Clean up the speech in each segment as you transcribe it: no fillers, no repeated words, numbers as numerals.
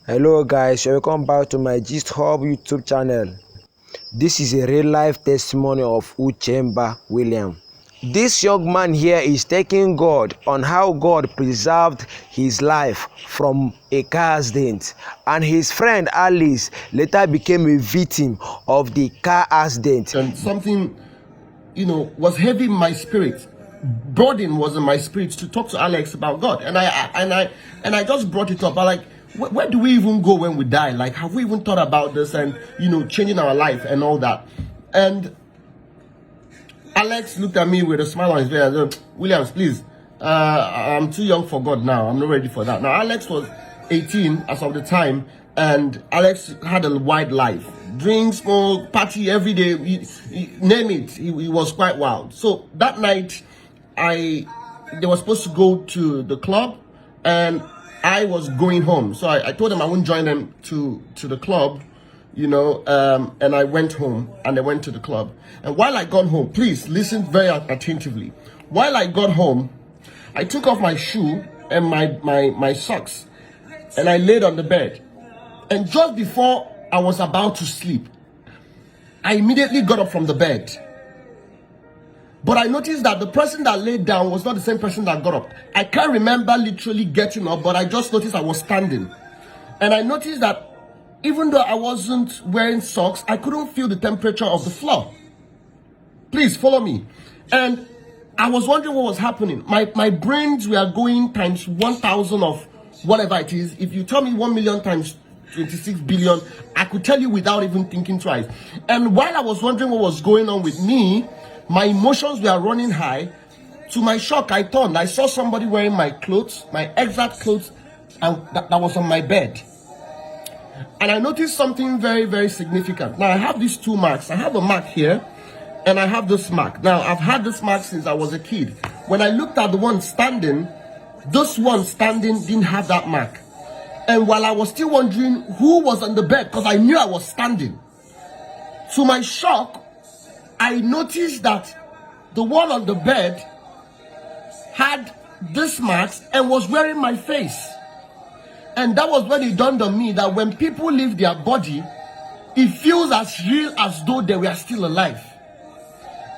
Hello guys, welcome back to my Gist Hub YouTube channel. This is a real life testimony of Uchemba William. This young man here is thanking God on how God preserved his life from a car accident, and his friend Alice later became a victim of the car accident. And something, was heavy in my spirit. Burden was in my spirit to talk to Alex about God, and I just brought it up. I like, where do we even go when we die? Like, have we even thought about this and changing our life and all that? And Alex looked at me with a smile on his face and said, "Williams, please, I'm too young for God now. I'm not ready for that." Now, Alex was 18 as of the time, and Alex had a wide life. Drink, smoke, party every day, name it. He was quite wild. So that night, they were supposed to go to the club, and I was going home. So I told them I wouldn't join them to the club, and I went home, and they went to the club. And while I got home, please listen very attentively. While I got home, I took off my shoe and my socks, and I laid on the bed. And just before I was about to sleep, I immediately got up from the bed. But I noticed that the person that laid down was not the same person that got up. I can't remember literally getting up, but I just noticed I was standing. And I noticed that even though I wasn't wearing socks, I couldn't feel the temperature of the floor. Please follow me. And I was wondering what was happening. My brains were going times 1,000 of whatever it is. If you tell me 1 million times 26 billion, I could tell you without even thinking twice. And while I was wondering what was going on with me, my emotions were running high. To my shock, I turned. I saw somebody wearing my clothes, my exact clothes, and that was on my bed. And I noticed something very, very significant. Now, I have these two marks. I have a mark here, and I have this mark. Now, I've had this mark since I was a kid. When I looked at the one standing, this one standing didn't have that mark. And while I was still wondering who was on the bed, because I knew I was standing, to my shock, I noticed that the one on the bed had this mark and was wearing my face. And that was when it dawned on me that when people leave their body, it feels as real as though they were still alive.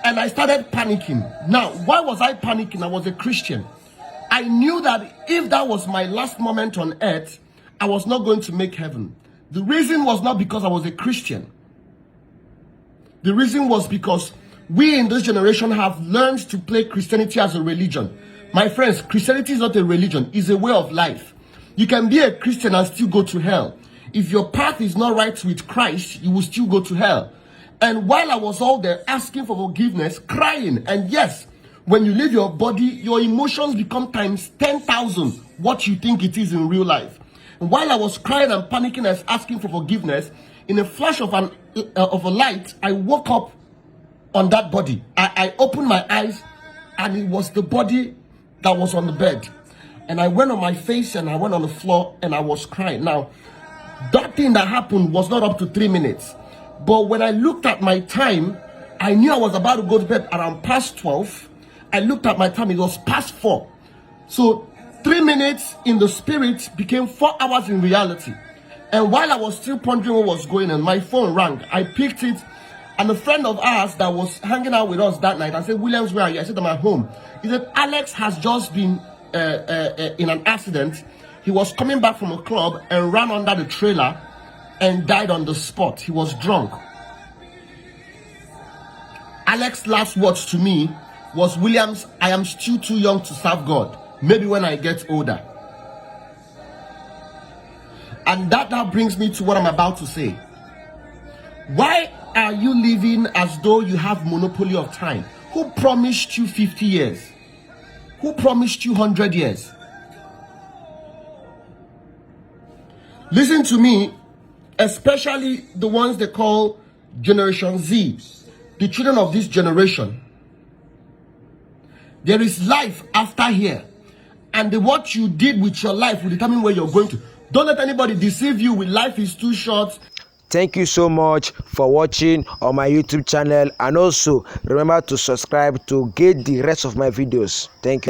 And I started panicking. Now, why was I panicking? I was a Christian. I knew that if that was my last moment on earth, I was not going to make heaven. The reason was not because I was a Christian. The reason was because we in this generation have learned to play Christianity as a religion. My friends, Christianity is not a religion, it's a way of life. You can be a Christian and still go to hell. If your path is not right with Christ, you will still go to hell. And while I was all there asking for forgiveness, crying, and yes, when you leave your body, your emotions become times 10,000 what you think it is in real life. And while I was crying and panicking and asking for forgiveness, in a flash of a light, I woke up on that body. I opened my eyes, and it was the body that was on the bed. And I went on my face and I went on the floor and I was crying. Now, that thing that happened was not up to 3 minutes. But when I looked at my time, I knew I was about to go to bed around past 12. I looked at my time, it was past 4. So 3 minutes in the spirit became 4 hours in reality. And while I was still pondering what was going on, my phone rang. I picked it, and a friend of ours that was hanging out with us that night, I said, "Williams, where are you?" I said, "I'm at home." He said, "Alex has just been in an accident. He was coming back from a club and ran under the trailer and died on the spot. He was drunk." Alex's last words to me was, "Williams, I am still too young to serve God. Maybe when I get older." And that now brings me to what I'm about to say. Why are you living as though you have monopoly of time? Who promised you 50 years? Who promised you 100 years? Listen to me, especially the ones they call Generation Z, the children of this generation. There is life after here. And what you did with your life will determine where you're going to. Don't let anybody deceive you with life is too short. Thank you so much for watching on my YouTube channel, and also remember to subscribe to get the rest of my videos. Thank you.